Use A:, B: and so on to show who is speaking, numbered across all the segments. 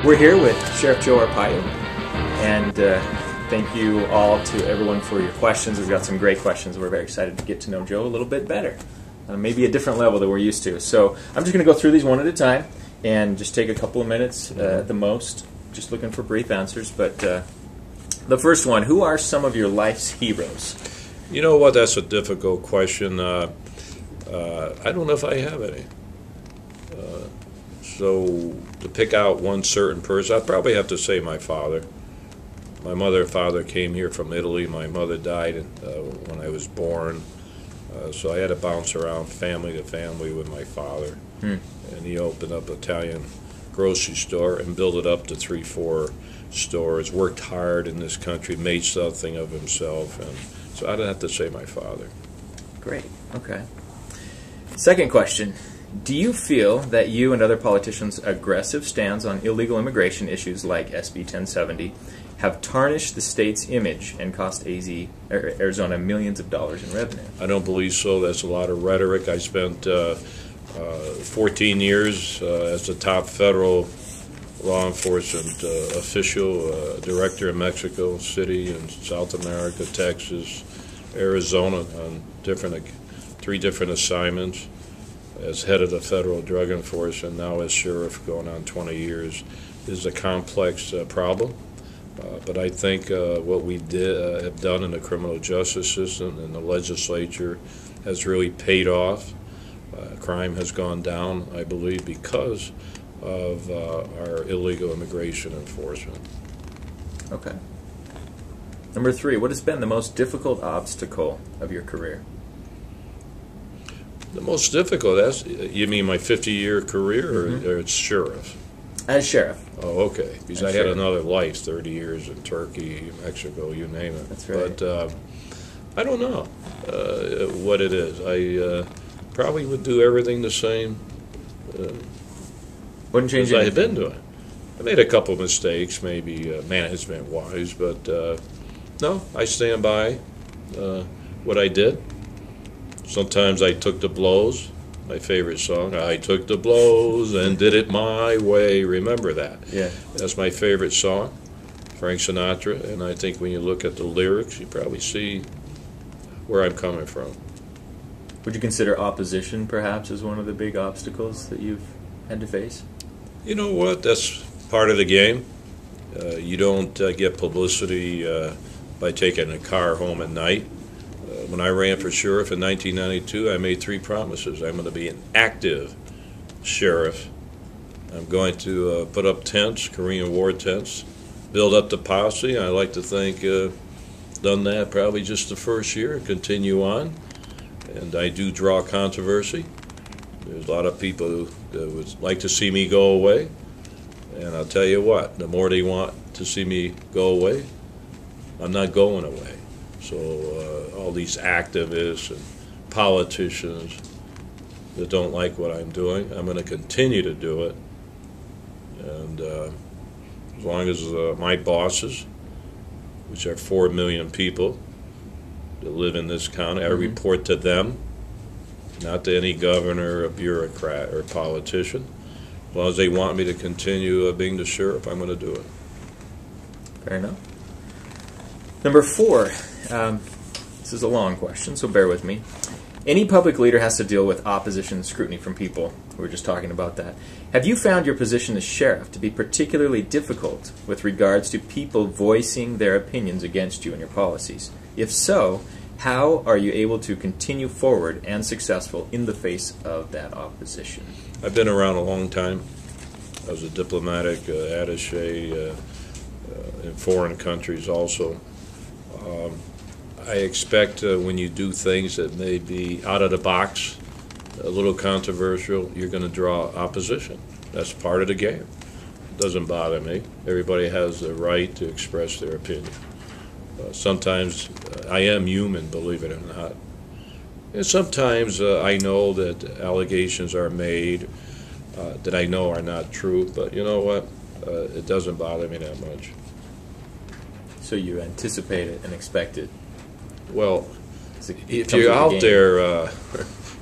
A: We're here with Sheriff Joe Arpaio, and thank you all to everyone for your questions. We've got some great questions. We're very excited to get to know Joe a little bit better, maybe a different level than we're used to. So I'm just going to go through these one at a time and just take a couple of minutes at the most, just looking for brief answers. But the first one, who are some of your life's heroes?
B: You know what, that's a difficult question. I don't know if I have any. So to pick out one certain person, I'd probably have to say my father. My mother and father came here from Italy. My mother died when I was born. So I had to bounce around family to family with my father. And he opened up an Italian grocery store and built it up to 3-4 stores, worked hard in this country, made something of himself. And so I'd have to say my father.
A: Great. Okay. Second question. Do you feel that you and other politicians' aggressive stance on illegal immigration issues like SB 1070 have tarnished the state's image and cost Arizona millions of dollars in revenue?
B: I don't believe so. That's a lot of rhetoric. I spent 14 years as the top federal law enforcement official, director in Mexico City and South America, Texas, Arizona on 3 different assignments. As head of the federal drug enforcement, now as sheriff going on 20 years, is a complex problem. But I think what we have done in the criminal justice system and the legislature has really paid off. Crime has gone down, I believe, because of our illegal immigration enforcement.
A: Okay. Number 3, what has been the most difficult obstacle of your career?
B: The most difficult, you mean my 50-year career, or it's sheriff?
A: As sheriff.
B: Oh, okay. Because I had another life, 30 years in Turkey, Mexico, you name it.
A: That's right.
B: But I don't know what it is. I probably would do everything the same
A: Wouldn't change
B: as I
A: anything.
B: had been doing. I made a couple of mistakes, maybe management-wise, but no, I stand by what I did. Sometimes I took the blows. My favorite song, I took the blows and did it my way. Remember that?
A: Yeah.
B: That's my favorite song, Frank Sinatra. And I think when you look at the lyrics, you probably see where I'm coming from.
A: Would you consider opposition, perhaps, as one of the big obstacles that you've had to face?
B: You know what? That's part of the game. You don't get publicity by taking a car home at night. When I ran for sheriff in 1992, I made 3 promises. I'm going to be an active sheriff. I'm going to put up tents, Korean War tents, build up the posse. I like to think done that probably just the first year, continue on. And I do draw controversy. There's a lot of people who would like to see me go away. And I'll tell you what, the more they want to see me go away, I'm not going away. So all these activists and politicians that don't like what I'm doing, I'm going to continue to do it. And as long as my bosses, which are 4 million people that live in this county, I report to them, not to any governor or bureaucrat or politician. As long as they want me to continue being the sheriff, I'm going to do it.
A: Fair enough. Number 4, this is a long question, so bear with me. Any public leader has to deal with opposition and scrutiny from people. We were just talking about that. Have you found your position as sheriff to be particularly difficult with regards to people voicing their opinions against you and your policies? If so, how are you able to continue forward and successful in the face of that opposition?
B: I've been around a long time. I was a diplomatic attaché in foreign countries also. I expect when you do things that may be out of the box, a little controversial, you're going to draw opposition. That's part of the game. It doesn't bother me. Everybody has the right to express their opinion. Sometimes I am human, believe it or not. And sometimes I know that allegations are made that I know are not true, but you know what? It doesn't bother me that much.
A: So you anticipate it and expect it?
B: Well, if you're out there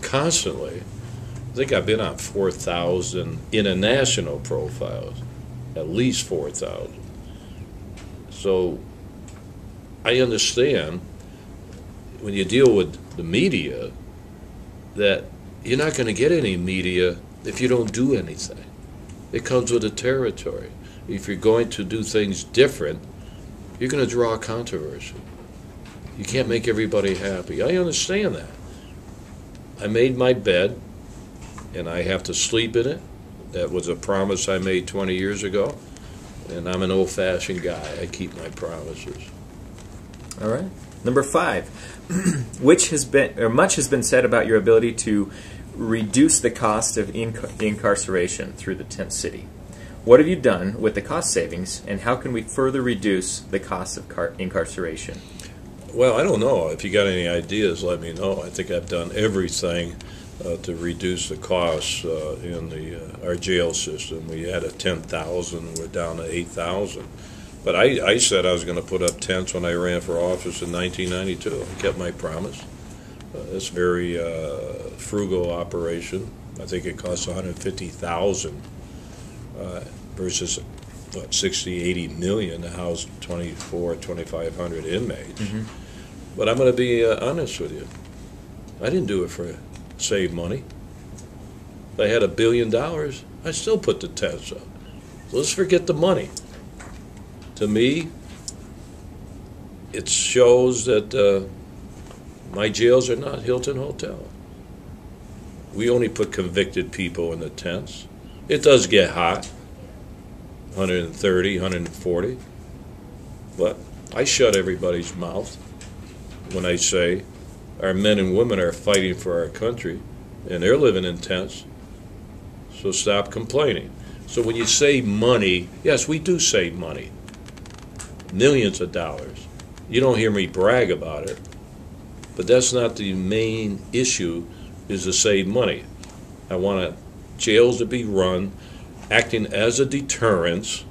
B: constantly, I think I've been on 4,000 international profiles at least 4,000. So I understand when you deal with the media that you're not going to get any media if you don't do anything. It comes with the territory. If you're going to do things different, you're going to draw controversy. You can't make everybody happy. I understand that. I made my bed, and I have to sleep in it. That was a promise I made 20 years ago, and I'm an old-fashioned guy. I keep my promises.
A: All right. Number 5, much has been said about your ability to reduce the cost of incarceration through the tent city. What have you done with the cost savings, and how can we further reduce the cost of incarceration?
B: Well, I don't know. If you got any ideas, let me know. I think I've done everything to reduce the costs in our jail system. We had a 10,000, we're down to 8,000. But I said I was going to put up tents when I ran for office in 1992. I kept my promise. It's a very frugal operation. I think it costs $150,000 versus what, 60, 80 million to house 2,500 inmates. Mm-hmm. But I'm going to be honest with you. I didn't do it for save money. If I had $1 billion, I still put the tents up. So let's forget the money. To me, it shows that my jails are not Hilton Hotel. We only put convicted people in the tents. It does get hot, 130, 140. But I shut everybody's mouth when I say our men and women are fighting for our country, and they're living in tents. So stop complaining. So when you save money, yes, we do save money. Millions of dollars. You don't hear me brag about it. But that's not the main issue, is to save money. I want jails to be run acting as a deterrence,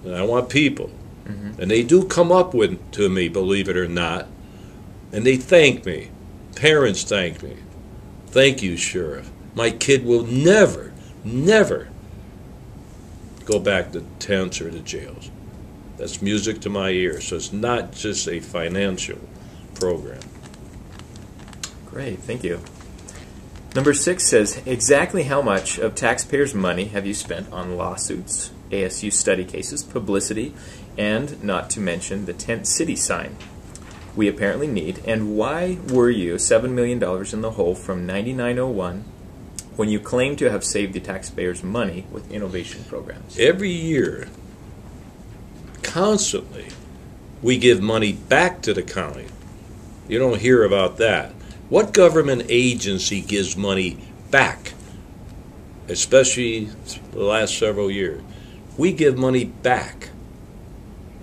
B: and I want people. Mm-hmm. And they do come up to me, believe it or not, and they thank me. Parents thank me. Thank you, Sheriff. My kid will never, never go back to tents or to jails. That's music to my ears. So it's not just a financial program.
A: Great, thank you. Number 6 says, exactly how much of taxpayers' money have you spent on lawsuits, ASU study cases, publicity, and not to mention the tent city sign we apparently need, and why were you $7 million in the hole from 9901 when you claim to have saved the taxpayers' money with innovation programs?
B: Every year, constantly, we give money back to the county. You don't hear about that. What government agency gives money back, especially the last several years? We give money back.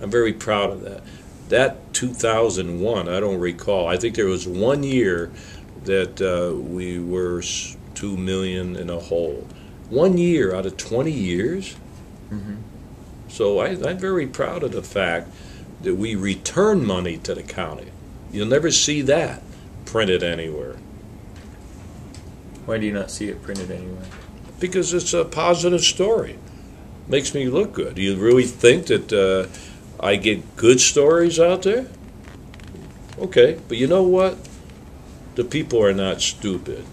B: I'm very proud of that. That 2001, I don't recall. I think there was 1 year that we were $2 million in a hole. 1 year out of 20 years? Mm-hmm. So I'm very proud of the fact that we return money to the county. You'll never see that printed anywhere.
A: Why do you not see it printed anywhere?
B: Because it's a positive story. Makes me look good. Do you really think that I get good stories out there? Okay, but you know what? The people are not stupid.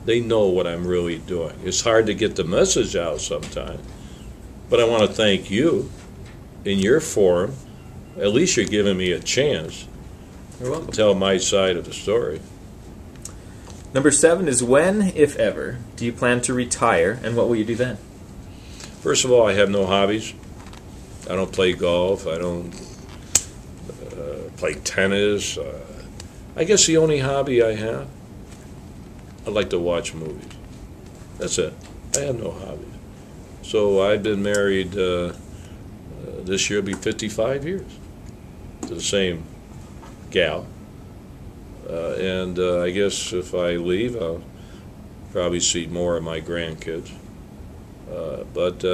B: They know what I'm really doing. It's hard to get the message out sometimes. But I want to thank you in your forum. At least you're giving me a chance to tell my side of the story.
A: Number 7 is, when, if ever, do you plan to retire, and what will you do then?
B: First of all, I have no hobbies. I don't play golf. I don't play tennis. I guess the only hobby I have, I like to watch movies. That's it. I have no hobbies. So I've been married, this year will be 55 years to the same gal. And I guess if I leave, I'll probably see more of my grandkids. But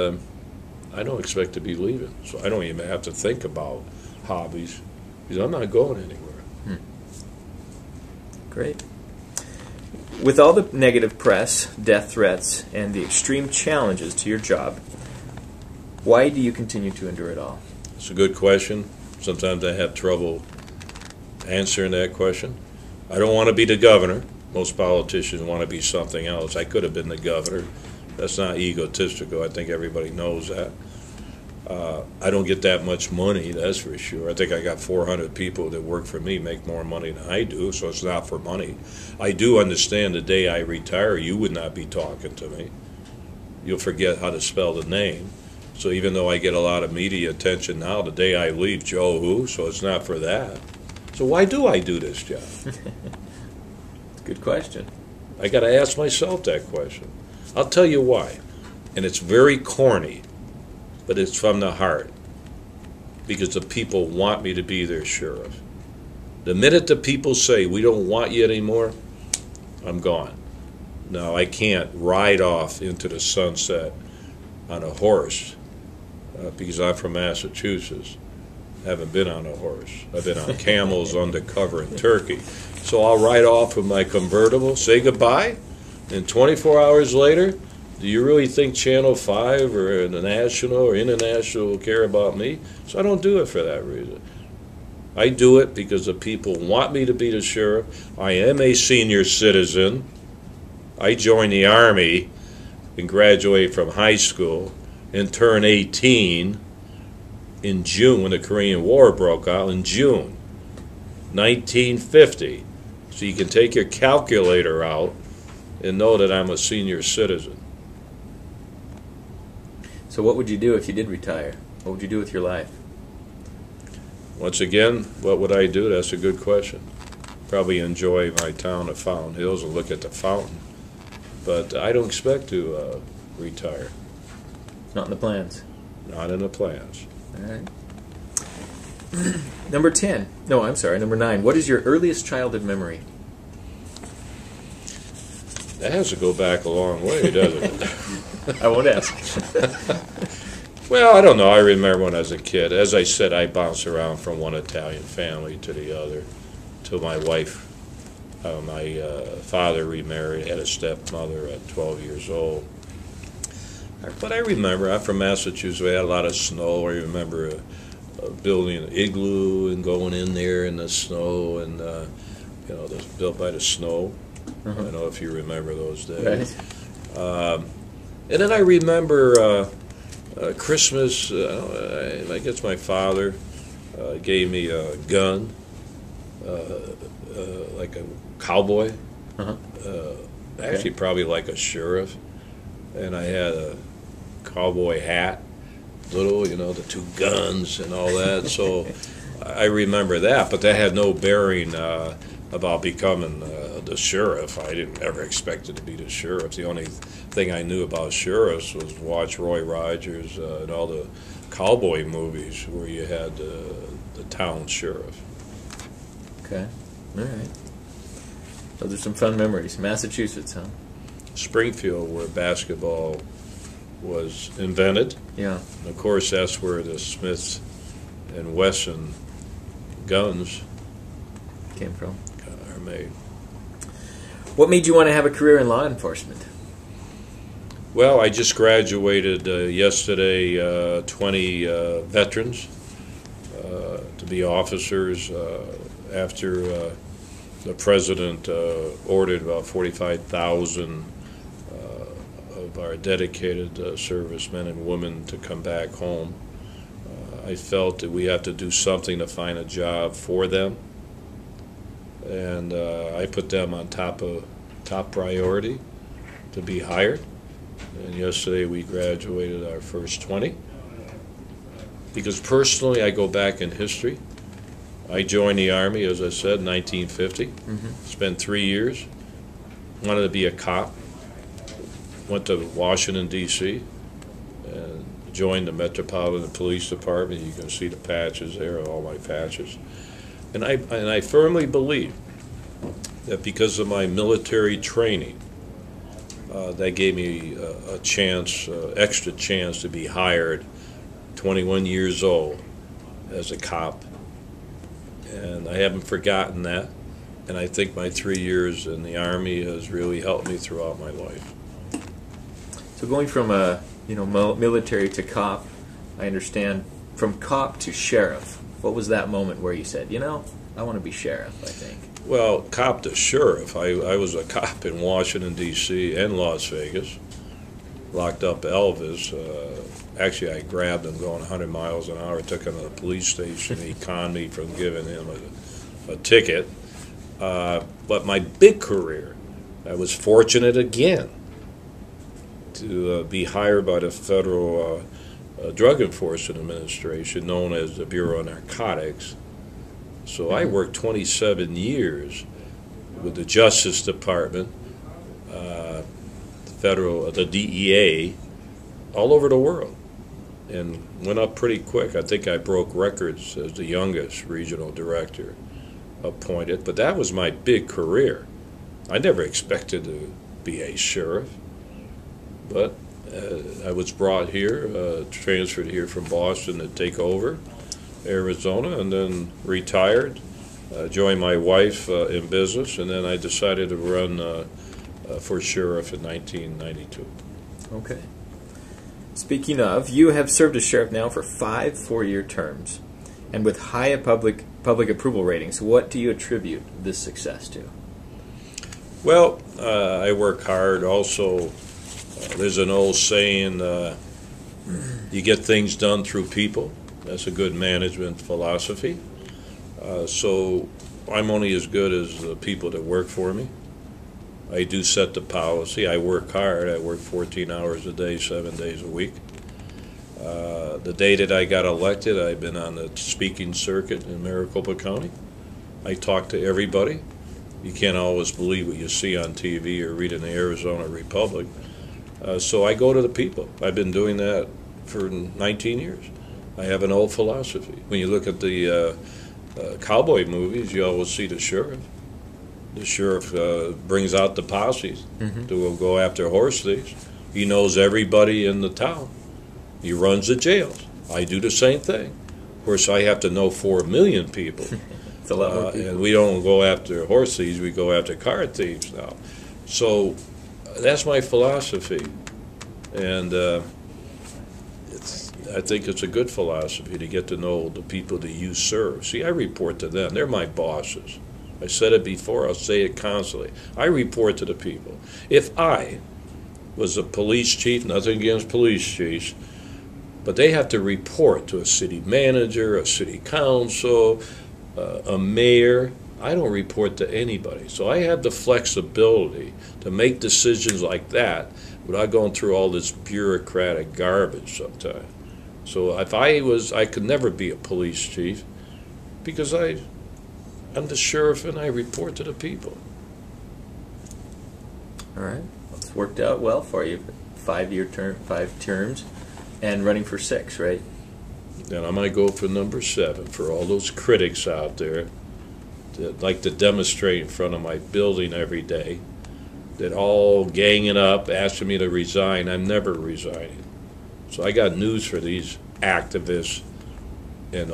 B: I don't expect to be leaving, so I don't even have to think about hobbies, because I'm not going anywhere.
A: Great. With all the negative press, death threats, and the extreme challenges to your job, Why do you continue to endure it all?
B: It's a good question. Sometimes I have trouble answering that question. I don't want to be the governor. Most politicians want to be something else. I could have been the governor. That's not egotistical. I think everybody knows that. I don't get that much money, that's for sure. I think I got 400 people that work for me make more money than I do, so it's not for money. I do understand the day I retire, you would not be talking to me. You'll forget how to spell the name. So even though I get a lot of media attention now, the day I leave, Joe who, so it's not for that. So why do I do this job?
A: It's a good question.
B: I got to ask myself that question. I'll tell you why. And it's very corny, but it's from the heart. Because the people want me to be their sheriff. The minute the people say, we don't want you anymore, I'm gone. Now, I can't ride off into the sunset on a horse because I'm from Massachusetts. I haven't been on a horse. I've been on camels, undercover in Turkey. So I'll ride off with my convertible, say goodbye, and 24 hours later, do you really think Channel 5 or the National or International will care about me? So I don't do it for that reason. I do it because the people want me to be the sheriff. I am a senior citizen. I joined the Army and graduated from high school and turned 18 in June when the Korean War broke out in June 1950. So you can take your calculator out and know that I'm a senior citizen.
A: So what would you do if you did retire? What would you do with your life?
B: Once again, what would I do? That's a good question. Probably enjoy my town of Fountain Hills and look at the fountain. But I don't expect to retire.
A: Not in the plans.
B: Not in the plans.
A: All right. Number 10. No, I'm sorry. Number 9. What is your earliest childhood memory?
B: That has to go back a long way, doesn't it?
A: I won't ask.
B: Well, I don't know. I remember when I was a kid. As I said, I bounced around from one Italian family to the other till my wife, my father remarried, had a stepmother at 12 years old. But I remember, I'm from Massachusetts, we had a lot of snow. I remember building an igloo and going in there in the snow, and it was built by the snow. I don't know if you remember those days.
A: Right.
B: And then I remember Christmas, I guess my father gave me a gun, like a cowboy, actually probably like a sheriff, and I had a cowboy hat, little, the two guns and all that, so I remember that, but that had no bearing about becoming the sheriff. I didn't ever expect it to be the sheriff. The only thing I knew about sheriffs was watch Roy Rogers and all the cowboy movies where you had the town sheriff.
A: Okay. All right. Those are some fun memories. Massachusetts, huh?
B: Springfield, where basketball was invented.
A: Yeah.
B: And of course, that's where the Smith and Wesson guns
A: came from.
B: Are made.
A: What made you want to have a career in law enforcement?
B: Well, I just graduated yesterday, 20 veterans to be officers after the president ordered about 45,000 of our dedicated servicemen and women to come back home. I felt that we have to do something to find a job for them, and I put them on top priority to be hired. And yesterday we graduated our first 20. Because personally, I go back in history. I joined the Army, as I said, in 1950. Spent 3 years. Wanted to be a cop. Went to Washington, D.C. and joined the Metropolitan Police Department. You can see the patches there, all my patches. And I firmly believe that because of my military training, that gave me a chance, extra chance to be hired 21 years old as a cop. And I haven't forgotten that. And I think my 3 years in the Army has really helped me throughout my life.
A: So going from military to cop, I understand, from cop to sheriff. What was that moment where you said, you know, I want to be sheriff, I think?
B: Well, cop to sheriff. I was a cop in Washington, D.C. and Las Vegas. Locked up Elvis. Actually, I grabbed him going 100 miles an hour, took him to the police station. He conned me from giving him a ticket. But my big career, I was fortunate again to be hired by the Federal Drug Enforcement Administration, known as the Bureau of Narcotics. So I worked 27 years with the Justice Department, the DEA, all over the world, and went up pretty quick. I think I broke records as the youngest regional director appointed, but that was my big career. I never expected to be a sheriff, but I was brought here, transferred here from Boston to take over Arizona, and then retired, joined my wife in business, and then I decided to run for sheriff in 1992.
A: Okay. Speaking of, you have served as sheriff now for 5 4-year terms, and with high public approval ratings. What do you attribute this success to?
B: Well, I work hard. Also, there's an old saying, you get things done through people. That's a good management philosophy. So I'm only as good as the people that work for me. I do set the policy. I work hard. I work 14 hours a day, 7 days a week. The day that I got elected, I've been on the speaking circuit in Maricopa County. I talk to everybody. You can't always believe what you see on TV or read in the Arizona Republic. So I go to the people. I've been doing that for 19 years. I have an old philosophy. When you look at the cowboy movies, you always see the sheriff. The sheriff brings out the posses to go after horse thieves. He knows everybody in the town. He runs the jails. I do the same thing. Of course, I have to know 4 million people.
A: It's a lot more people.
B: And we don't go after horse thieves, we go after car thieves now. So that's my philosophy. And I think it's a good philosophy to get to know the people that you serve. See, I report to them. They're my bosses. I said it before, I'll say it constantly. I report to the people. If I was a police chief, nothing against police chiefs, but they have to report to a city manager, a city council, a mayor. I don't report to anybody. So I have the flexibility to make decisions like that without going through all this bureaucratic garbage sometimes. So if I could never be a police chief because I'm the sheriff and I report to the people.
A: All right. Well, it's worked out well for you. 5 terms, and running for 6, right?
B: Then I might go for number 7 for all those critics out there that like to demonstrate in front of my building every day, that all ganging up, asking me to resign. I'm never resigning. So I got news for these activists and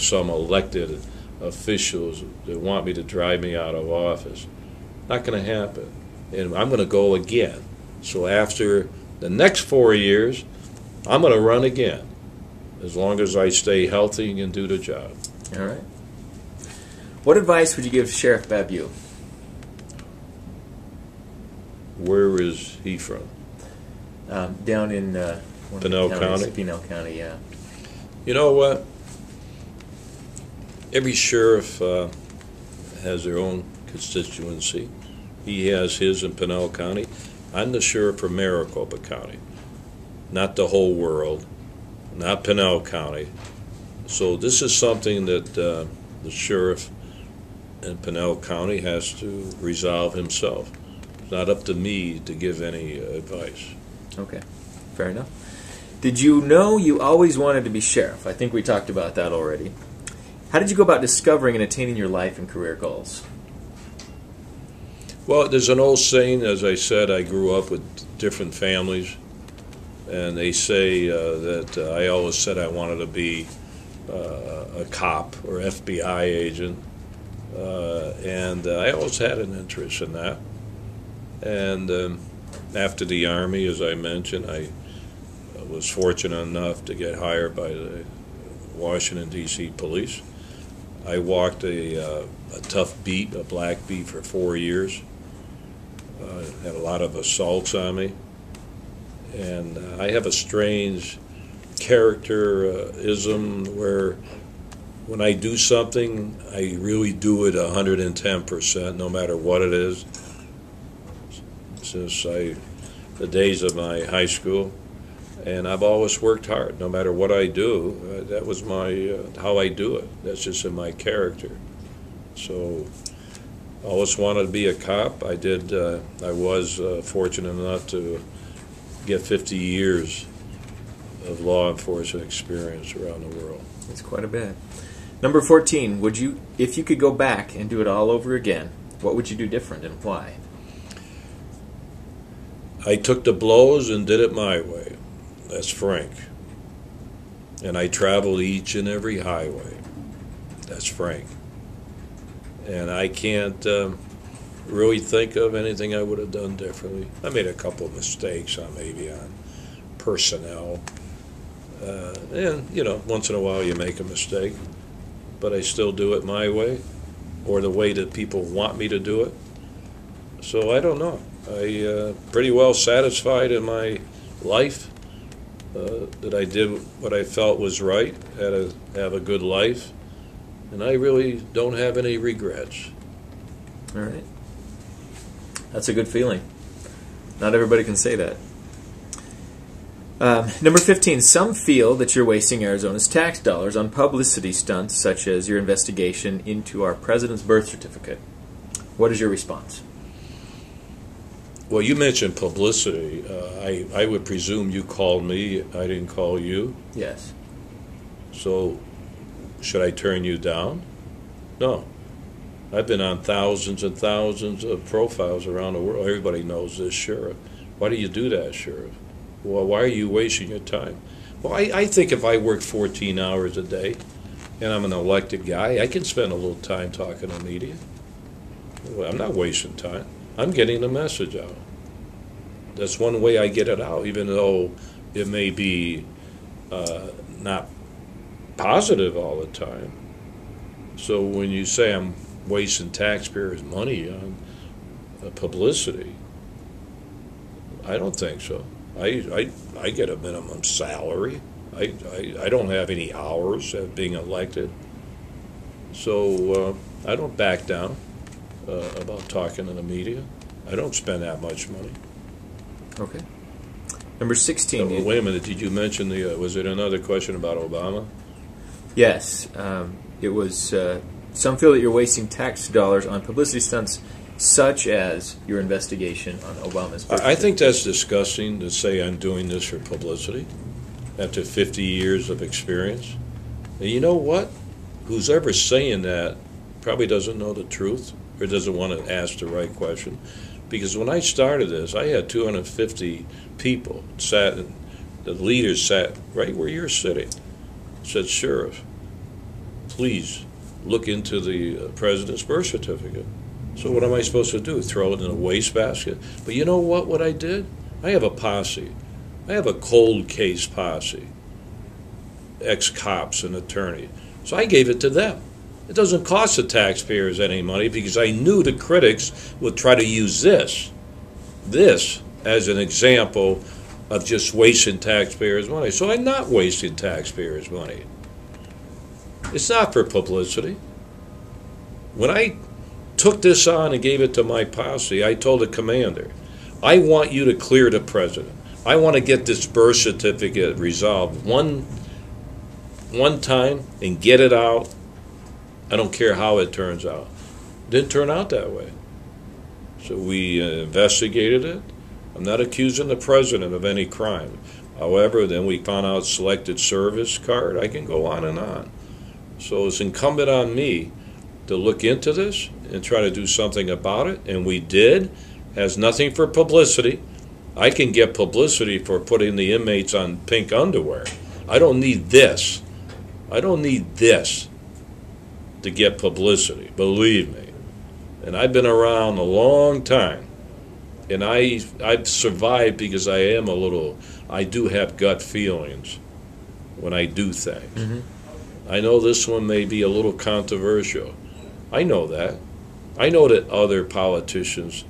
B: some elected officials that want me to drive me out of office. Not going to happen. And I'm going to go again. So after the next 4 years, I'm going to run again, as long as I stay healthy and do the job.
A: All right. What advice would you give Sheriff Babu?
B: Where is he from?
A: Down in
B: Pinal County?
A: Pinal County, yeah.
B: You know what? Every sheriff has their own constituency. He has his in Pinal County. I'm the sheriff for Maricopa County, not the whole world, not Pinal County. So this is something that the sheriff in Pinal County has to resolve himself. It's not up to me to give any advice.
A: Okay, fair enough. Did you know you always wanted to be sheriff? I think we talked about that already. How did you go about discovering and attaining your life and career goals?
B: Well, there's an old saying, as I said, I grew up with different families, and they say that I always said I wanted to be a cop or FBI agent, and I always had an interest in that. And after the Army, as I mentioned, I was fortunate enough to get hired by the Washington, D.C. police. I walked a tough beat, a black beat, for 4 years. Had a lot of assaults on me. And I have a strange characterism where when I do something, I really do it 110%, no matter what it is. Since the days of my high school, and I've always worked hard, no matter what I do. That was my how I do it. That's just in my character. So, I always wanted to be a cop. I did. I was fortunate enough to get 50 years of law enforcement experience around the world.
A: That's quite a bit. Number 14, if you could go back and do it all over again, what would you do different and why?
B: I took the blows and did it my way. That's frank. And I traveled each and every highway. That's frank. And I can't really think of anything I would have done differently. I made a couple of mistakes maybe on personnel. And, once in a while you make a mistake. But I still do it my way, or the way that people want me to do it. So I don't know. I pretty well satisfied in my life that I did what I felt was right, have a good life, and I really don't have any regrets.
A: All right. That's a good feeling. Not everybody can say that. Number 15, some feel that you're wasting Arizona's tax dollars on publicity stunts such as your investigation into our president's birth certificate. What is your response?
B: Well, you mentioned publicity. I would presume you called me. I didn't call you.
A: Yes.
B: So, should I turn you down? No. I've been on thousands and thousands of profiles around the world. Everybody knows this, Sheriff. Why do you do that, Sheriff? Well, why are you wasting your time? Well, I think if I work 14 hours a day and I'm an elected guy, I can spend a little time talking to media. Well, I'm not wasting time. I'm getting the message out. That's one way I get it out, even though it may be not positive all the time. So when you say I'm wasting taxpayers' money on publicity, I don't think so. I get a minimum salary. I don't have any hours of being elected. So I don't back down about talking to the media. I don't spend that much money.
A: Okay. Number 16.
B: Wait a minute. Did you mention was it another question about Obama?
A: Yes. It was, some feel that you're wasting tax dollars on publicity stunts such as your investigation on Obama's birth certificate.
B: I think that's disgusting to say I'm doing this for publicity after 50 years of experience. And you know what? Who's ever saying that probably doesn't know the truth or doesn't want to ask the right question. Because when I started this, I had 250 people the leaders sat right where you're sitting, said, Sheriff, please look into the president's birth certificate. So what am I supposed to do? Throw it in a wastebasket? But you know what I did? I have a posse. I have a cold case posse, ex-cops and attorneys. So I gave it to them. It doesn't cost the taxpayers any money because I knew the critics would try to use this as an example of just wasting taxpayers' money. So I'm not wasting taxpayers' money. It's not for publicity. When I took this on and gave it to my posse, I told the commander, I want you to clear the president. I want to get this birth certificate resolved one time and get it out. I don't care how it turns out. It didn't turn out that way. So we investigated it. I'm not accusing the president of any crime. However, then we found out selected service card. I can go on and on. So it's incumbent on me to look into this and try to do something about it, and we did. Has nothing for publicity. I can get publicity for putting the inmates on pink underwear. I don't need this. I don't need this to get publicity, believe me. And I've been around a long time. And I've survived because I do have gut feelings when I do things.
A: Mm-hmm.
B: I know this one may be a little controversial. I know that. I know that other politicians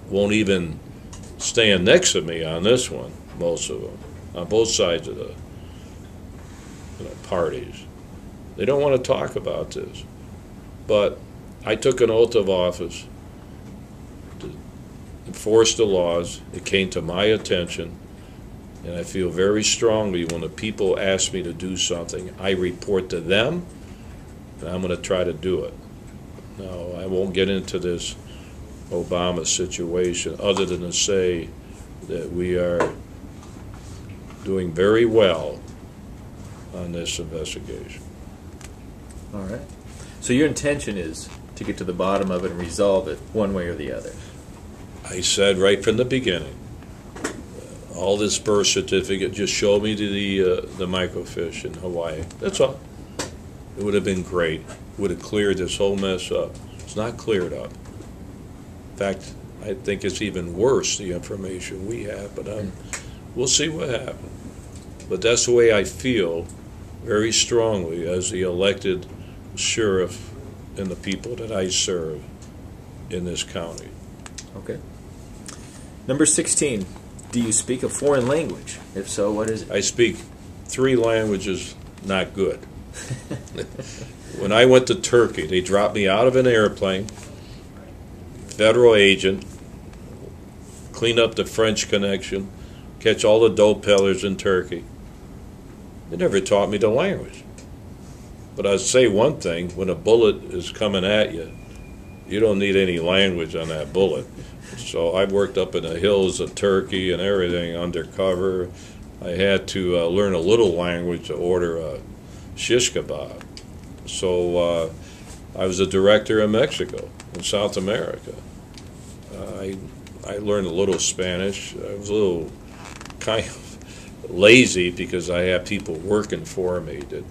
B: won't even stand next to me on this one, most of them, on both sides of the parties. They don't want to talk about this. But I took an oath of office to enforce the laws. It came to my attention, and I feel very strongly when the people ask me to do something, I report to them, and I'm going to try to do it. Now, I won't get into this Obama situation other than to say that we are doing very well on this investigation.
A: All right. So your intention is to get to the bottom of it and resolve it one way or the other.
B: I said right from the beginning, all this birth certificate, just show me the microfiche in Hawaii. That's all. It would have been great. It would have cleared this whole mess up. It's not cleared up. In fact, I think it's even worse, the information we have, but we'll see what happens. But that's the way I feel very strongly as the elected sheriff and the people that I serve in this county.
A: Okay. Number 16, do you speak a foreign language? If so, what is it?
B: I speak 3 languages, not good. When I went to Turkey, they dropped me out of an airplane, federal agent, clean up the French connection, catch all the dope peddlers in Turkey. They never taught me the language. But I'd say one thing, when a bullet is coming at you, you don't need any language on that bullet. So I worked up in the hills of Turkey and everything undercover. I had to learn a little language to order a shish kebab. So I was a director in Mexico, in South America. I learned a little Spanish. I was a little kind of lazy because I had people working for me that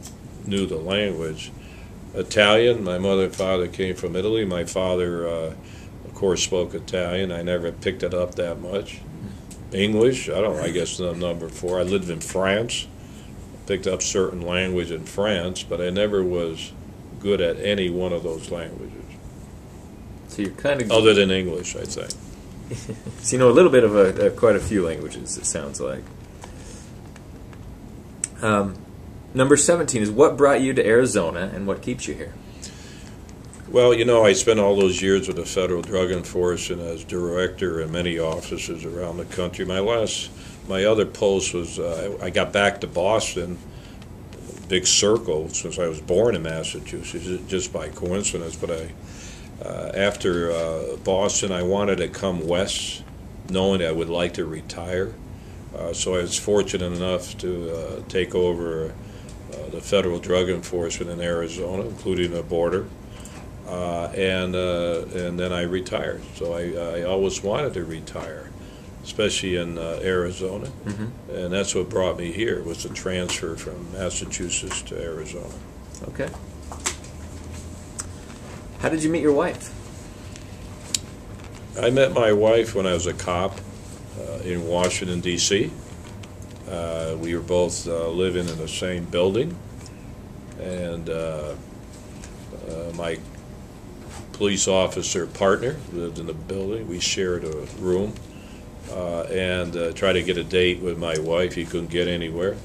B: knew the language. Italian, my mother and father came from Italy. My father, of course, spoke Italian. I never picked it up that much. English, I guess number 4. I lived in France. Picked up certain language in France, but I never was good at any one of those languages.
A: So you're kind of
B: other than English, I think.
A: So you know a little bit of quite a few languages, it sounds like. Number 17 is what brought you to Arizona and what keeps you here?
B: Well, you know, I spent all those years with the Federal Drug Enforcement as director in many offices around the country. My other post was I got back to Boston, big circle, since I was born in Massachusetts, just by coincidence. But after Boston, I wanted to come west, knowing I would like to retire. So I was fortunate enough to take over the Federal Drug Enforcement in Arizona, including the border. And then I retired. So I always wanted to retire, especially in Arizona. Mm-hmm. And that's what brought me here, was the transfer from Massachusetts to Arizona.
A: Okay. How did you meet your wife?
B: I met my wife when I was a cop in Washington, D.C. We were both living in the same building. And my police officer partner lived in the building. We shared a room and tried to get a date with my wife. He couldn't get anywhere.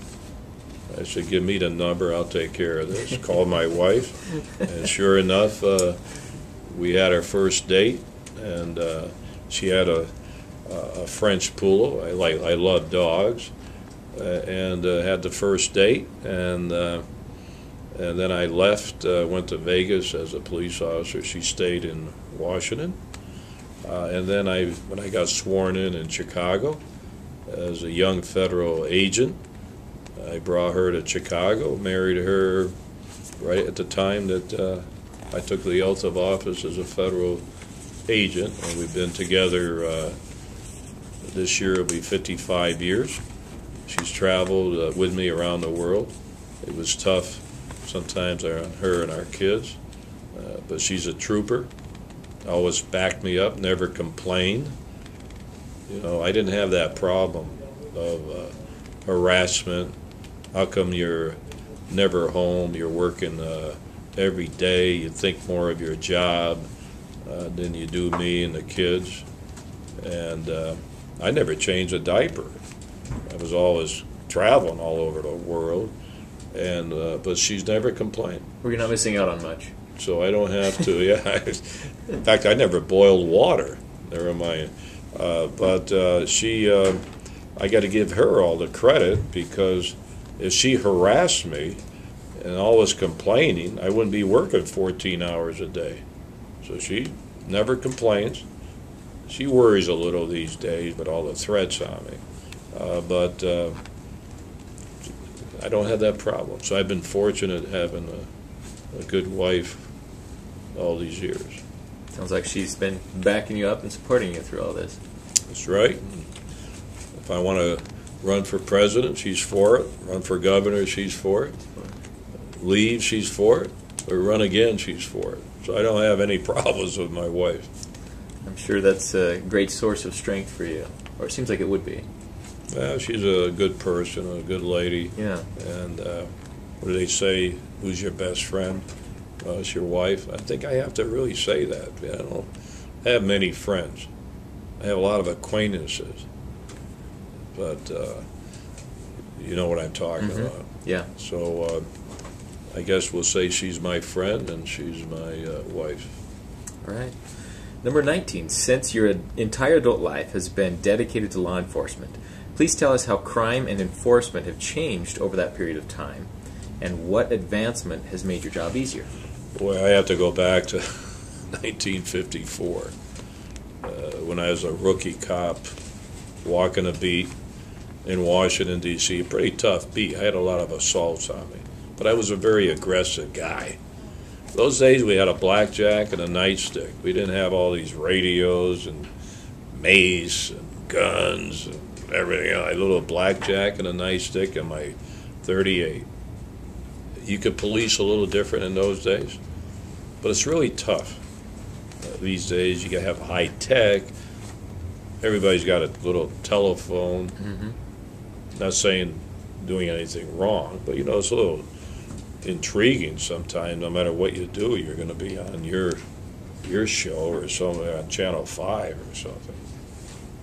B: I said, give me the number, I'll take care of this. Called my wife, and sure enough, we had our first date, and she had a French poodle. I love dogs, and had the first date, and then I left, went to Vegas as a police officer. She stayed in Washington. And then when I got sworn in Chicago as a young federal agent, I brought her to Chicago, married her right at the time that I took the oath of office as a federal agent. And we've been together, this year will be 55 years. She's traveled with me around the world. It was tough sometimes on her and our kids, but she's a trooper. Always backed me up, never complained. I didn't have that problem of harassment. How come you're never home? You're working every day. You think more of your job than you do me and the kids. And I never changed a diaper. I was always traveling all over the world, and but she's never complained.
A: Well, you're not missing out on much.
B: So I don't have to. Yeah. In fact, I never boiled water. Never mind. But she, I got to give her all the credit, because if she harassed me and always complaining, I wouldn't be working 14 hours a day. So she never complains. She worries a little these days with all the threats on me. But I don't have that problem. So I've been fortunate having a good wife all these years.
A: Sounds like she's been backing you up and supporting you through all this.
B: That's right. If I want to run for president, she's for it. Run for governor, she's for it. Leave, she's for it. Or run again, she's for it. So I don't have any problems with my wife.
A: I'm sure that's a great source of strength for you, or it seems like it would be.
B: Well, she's a good person, a good lady.
A: Yeah.
B: And what do they say? Who's your best friend? It's your wife. I think I have to really say that. I don't have many friends. I have a lot of acquaintances. But you know what I'm talking about.
A: Yeah.
B: So I guess we'll say she's my friend and she's my wife.
A: All right. Number 19. Since your entire adult life has been dedicated to law enforcement, please tell us how crime and enforcement have changed over that period of time, and what advancement has made your job easier.
B: Boy, I have to go back to 1954 when I was a rookie cop walking a beat in Washington, D.C. A pretty tough beat. I had a lot of assaults on me, but I was a very aggressive guy. Those days we had a blackjack and a nightstick. We didn't have all these radios and mace and guns and everything. I had a little blackjack and a nightstick and my .38. You could police a little different in those days, but it's really tough. These days you got to have high tech. Everybody's got a little telephone. Not saying doing anything wrong, but it's a little intriguing sometimes. No matter what you do, you're going to be on your show or somewhere on Channel 5 or something.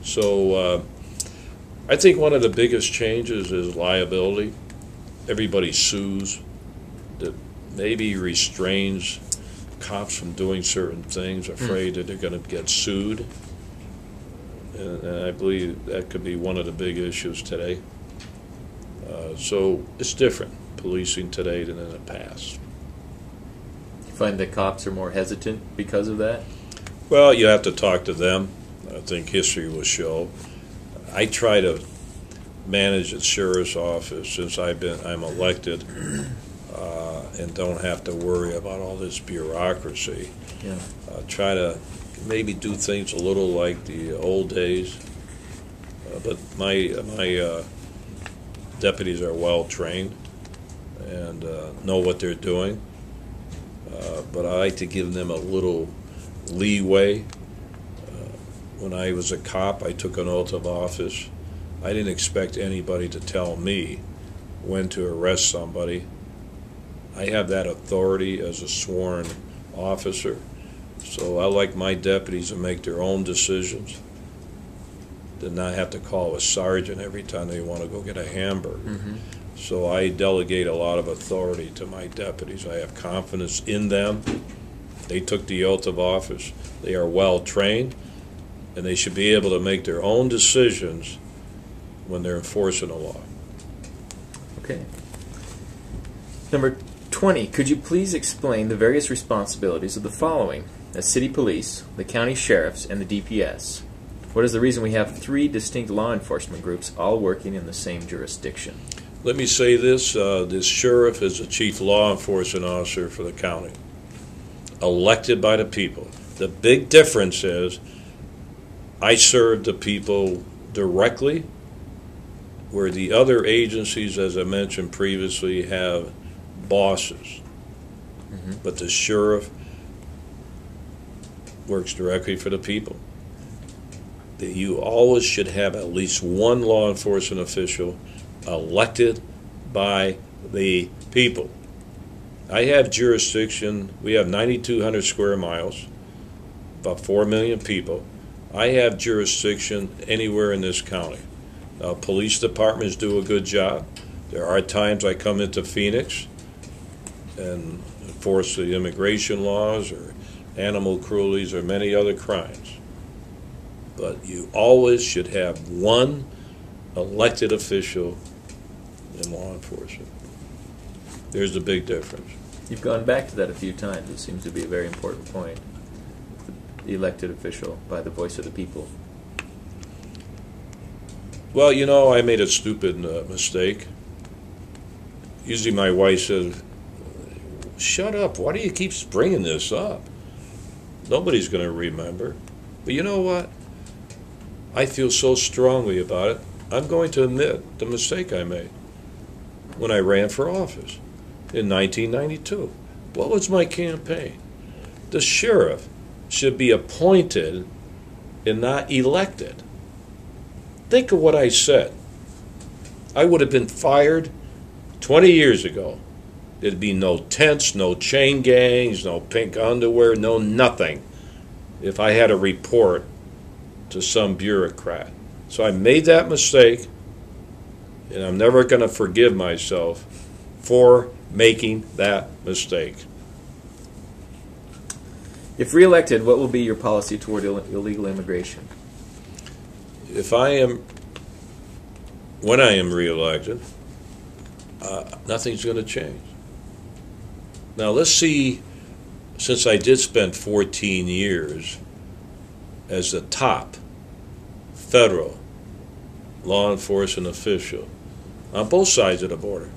B: So I think one of the biggest changes is liability. Everybody sues. That maybe restrains cops from doing certain things, afraid that they're going to get sued. And I believe that could be one of the big issues today. So it's different, policing today than in the past.
A: You find that cops are more hesitant because of that?
B: Well, you have to talk to them. I think history will show. I try to manage the sheriff's office since I'm elected, and don't have to worry about all this bureaucracy.
A: Yeah.
B: Try to maybe do things a little like the old days, but my deputies are well trained and know what they're doing. But I like to give them a little leeway. When I was a cop, I took an oath of office. I didn't expect anybody to tell me when to arrest somebody. I have that authority as a sworn officer. So I like my deputies to make their own decisions, to not have to call a sergeant every time they want to go get a hamburger. So I delegate a lot of authority to my deputies. I have confidence in them. They took the oath of office. They are well trained, and they should be able to make their own decisions when they're enforcing a law.
A: Okay. Number 20, could you please explain the various responsibilities of the following: the city police, the county sheriffs, and the DPS? What is the reason we have 3 distinct law enforcement groups all working in the same jurisdiction?
B: Let me say this. This sheriff is the chief law enforcement officer for the county, elected by the people. The big difference is I serve the people directly, where the other agencies, as I mentioned previously, have bosses. But the sheriff works directly for the people. that you always should have at least one law enforcement official elected by the people. I have jurisdiction, we have 9,200 square miles, about 4 million people. I have jurisdiction anywhere in this county. Police departments do a good job. There are times I come into Phoenix and enforce the immigration laws or animal cruelties or many other crimes. But you always should have one elected official in law enforcement. There's a big difference.
A: You've gone back to that a few times. It seems to be a very important point. The elected official by the voice of the people.
B: Well, you know, I made a stupid mistake. Usually my wife says, "Shut up, why do you keep bringing this up? Nobody's going to remember." But you know what? I feel so strongly about it, I'm going to admit the mistake I made when I ran for office in 1992. What was my campaign? The sheriff should be appointed and not elected. Think of what I said. I would have been fired 20 years ago. There'd be no tents, no chain gangs, no pink underwear, no nothing if I had a report to some bureaucrat. So I made that mistake, and I'm never going to forgive myself for making that mistake.
A: If reelected, what will be your policy toward illegal immigration?
B: When I am reelected, nothing's going to change. Now let's see, since I did spend 14 years as the top federal law enforcement official on both sides of the border.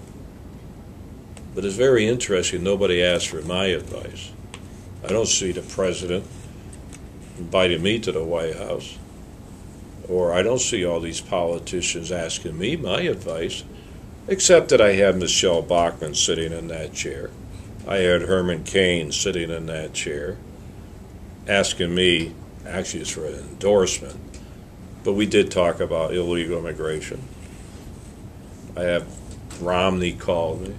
B: But it's very interesting, nobody asked for my advice. I don't see the president inviting me to the White House, or I don't see all these politicians asking me my advice, except that I had Michelle Bachmann sitting in that chair. I had Herman Cain sitting in that chair, asking me, actually it's for an endorsement, but we did talk about illegal immigration. I have Romney called me.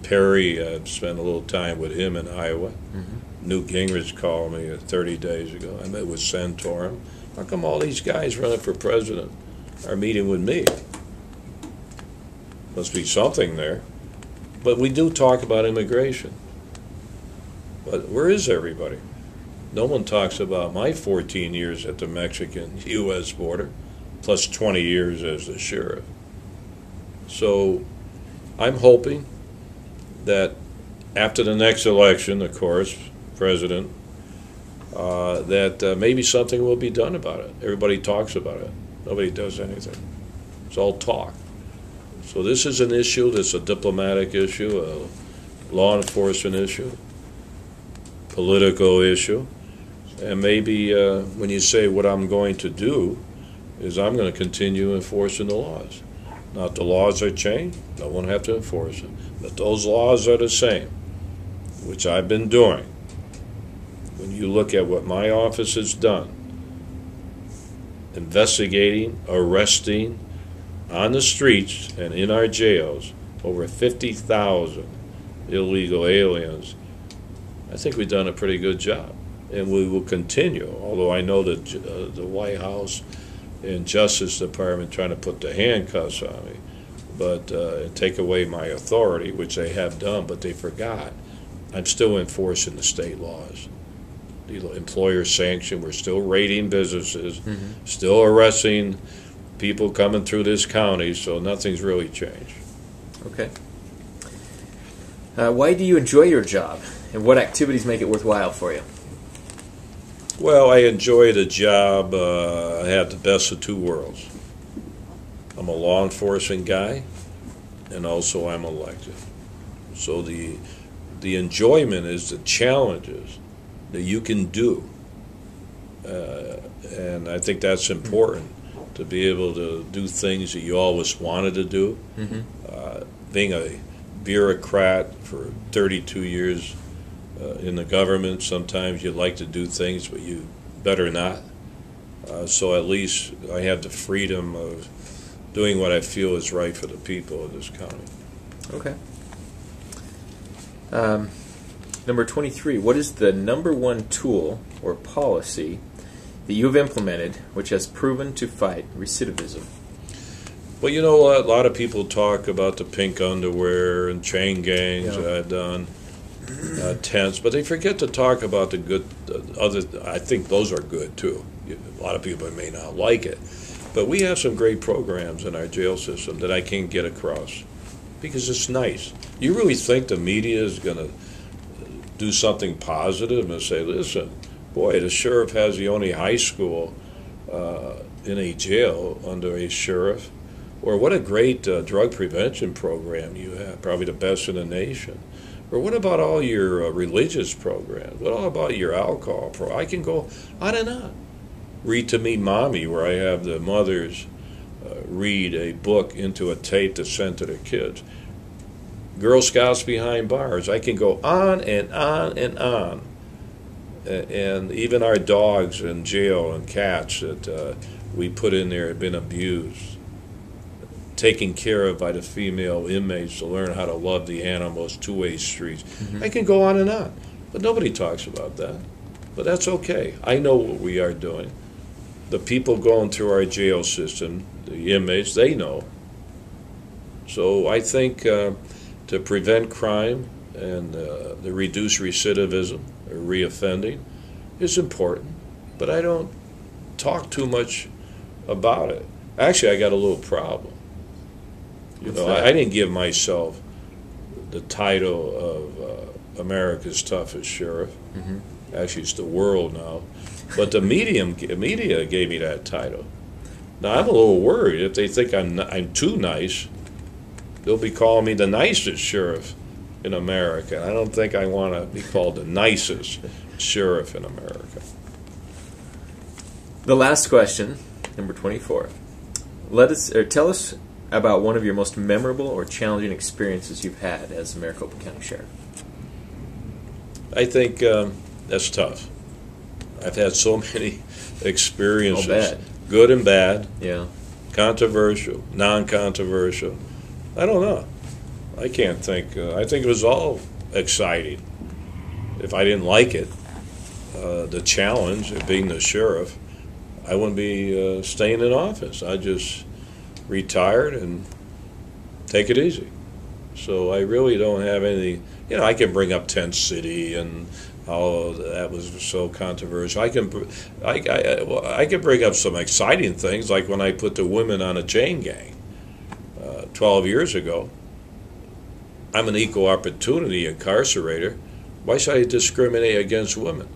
B: Perry, spent a little time with him in Iowa. Mm-hmm. Newt Gingrich called me 30 days ago. I met with Santorum. How come all these guys running for president are meeting with me? Must be something there. But we do talk about immigration. But where is everybody? No one talks about my 14 years at the Mexican-U.S. border, plus 20 years as the sheriff. So I'm hoping that after the next election, of course, president, that maybe something will be done about it. Everybody talks about it. Nobody does anything. It's all talk. So this is an issue that's a diplomatic issue, a law enforcement issue, political issue. And maybe when you say what I'm going to do is I'm going to continue enforcing the laws. Now, if the laws are changed, no one have to enforce them. But those laws are the same, which I've been doing. When you look at what my office has done, investigating, arresting, on the streets and in our jails, over 50,000 illegal aliens, I think we've done a pretty good job. And we will continue, although I know that the White House and Justice Department trying to put the handcuffs on me, but take away my authority, which they have done, but they forgot. I'm still enforcing the state laws. The employer sanction, we're still raiding businesses, mm-hmm. still arresting people coming through this county, so nothing's really changed.
A: Okay. Why do you enjoy your job, and what activities make it worthwhile for you?
B: Well, I enjoy the job. I have the best of two worlds. I'm a law enforcement guy, and also I'm elected. So the enjoyment is the challenges that you can do, and I think that's important, to be able to do things that you always wanted to do. Mm-hmm. Being a bureaucrat for 32 years in the government, sometimes you like to do things, but you better not. So at least I have the freedom of doing what I feel is right for the people of this county.
A: Okay. Number 23, what is the number one tool or policy that you have implemented which has proven to fight recidivism?
B: Well, you know, a lot of people talk about the pink underwear and chain gangs that I've done, tents, but they forget to talk about the good other. I think those are good too. A lot of people may not like it, but we have some great programs in our jail system that I can't get across because it's nice. You really think the media is going to do something positive and say, listen, boy, the sheriff has the only high school in a jail under a sheriff? Or what a great drug prevention program you have, probably the best in the nation. Or what about all your religious programs? What about your alcohol program? I can go on and on. Read to Me Mommy, where I have the mothers read a book into a tape that's sent to their kids. Girl Scouts Behind Bars. I can go on and on and on. And even our dogs in jail and cats that we put in there have been abused, taken care of by the female inmates to learn how to love the animals, two-way streets. Mm-hmm. I can go on and on, but nobody talks about that. But that's okay. I know what we are doing. The people going through our jail system, the inmates, they know. So I think to prevent crime and the reduce recidivism or reoffending is important, but I don't talk too much about it. Actually, I got a little problem. You know, I didn't give myself the title of America's toughest sheriff. Mm-hmm. Actually, it's the world now. But the media gave me that title. Now, I'm a little worried. If they think I'm too nice, they'll be calling me the nicest sheriff in America. I don't think I want to be called the nicest sheriff in America.
A: The last question, number 24. Tell us about one of your most memorable or challenging experiences you've had as a Maricopa County Sheriff.
B: I think that's tough. I've had so many experiences, good and bad, controversial, non-controversial. I don't know. I can't think. I think it was all exciting. If I didn't like it, the challenge of being the sheriff, I wouldn't be staying in office. I just retired and take it easy. So I really don't have any. You know, I can bring up Tent City and how that was so controversial. I can bring up some exciting things, like when I put the women on a chain gang 12 years ago. I'm an equal opportunity incarcerator. Why should I discriminate against women?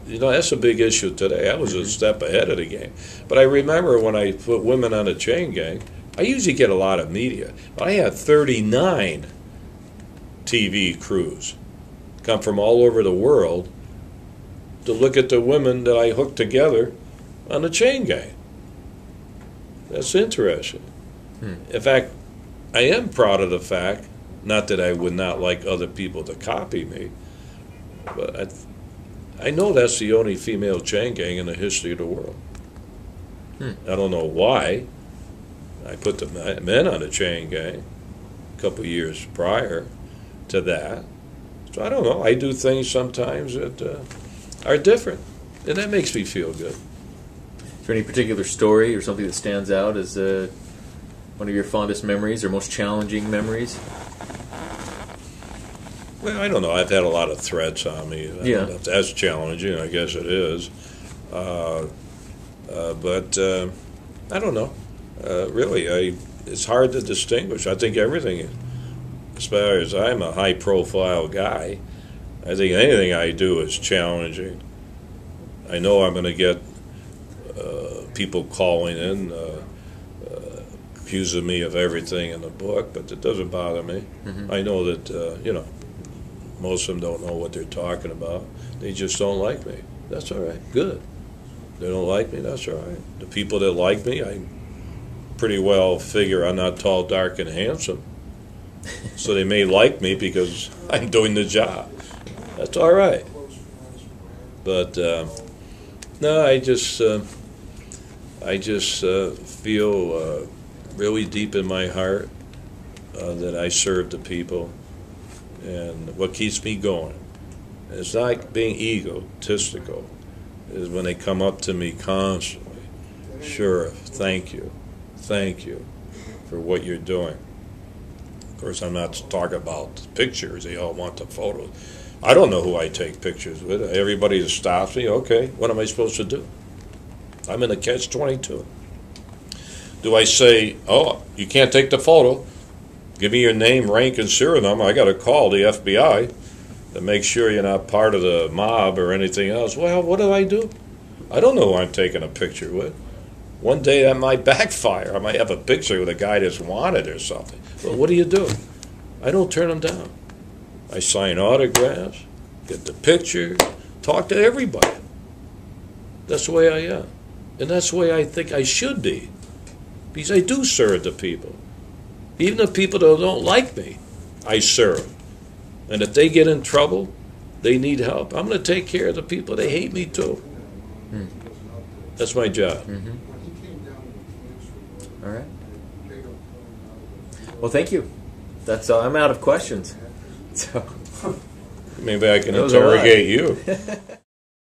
B: You know, that's a big issue today. I was a step ahead of the game. But I remember when I put women on a chain gang, I usually get a lot of media. But I had 39 TV crews come from all over the world to look at the women that I hooked together on the chain gang. That's interesting. In fact, I am proud of the fact, not that I would not like other people to copy me, but I know that's the only female chain gang in the history of the world. I don't know why. I put the men on a chain gang a couple of years prior to that. So I don't know. I do things sometimes that are different, and that makes me feel good.
A: Is there any particular story or something that stands out as one of your fondest memories or most challenging memories?
B: Well, I don't know. I've had a lot of threats on me. I don't know if that's challenging. I guess it is. But I don't know. Really, it's hard to distinguish. I think everything, as far as I'm a high-profile guy, I think anything I do is challenging. I know I'm going to get people calling in, accusing me of everything in the book, but it doesn't bother me. Mm-hmm. I know that, most of them don't know what they're talking about. They just don't like me. That's all right. Good. They don't like me. That's all right. The people that like me, I pretty well figure I'm not tall, dark, and handsome. So they may like me because I'm doing the job. That's all right. But No, I just feel really deep in my heart that I serve the people, and what keeps me going. It's not being egotistical. Is when they come up to me constantly. Sheriff, thank you for what you're doing. Of course, I'm not talking about pictures. They all want the photos. I don't know who I take pictures with. Everybody just stops me. Okay, what am I supposed to do? I'm in a catch-22. Do I say, oh, you can't take the photo? Give me your name, rank, and serial number. I got to call the FBI to make sure you're not part of the mob or anything else. Well, what do? I don't know who I'm taking a picture with. One day that might backfire. I might have a picture with a guy that's wanted or something. But what do? I don't turn them down. I sign autographs, get the picture, talk to everybody. That's the way I am. And that's the way I think I should be. Because I do serve the people. Even the people that don't like me, I serve. And if they get in trouble, they need help, I'm going to take care of the people. They hate me too. That's my job.
A: Mm-hmm. All right. Well, thank you. That's I'm out of questions. So
B: maybe I can interrogate you.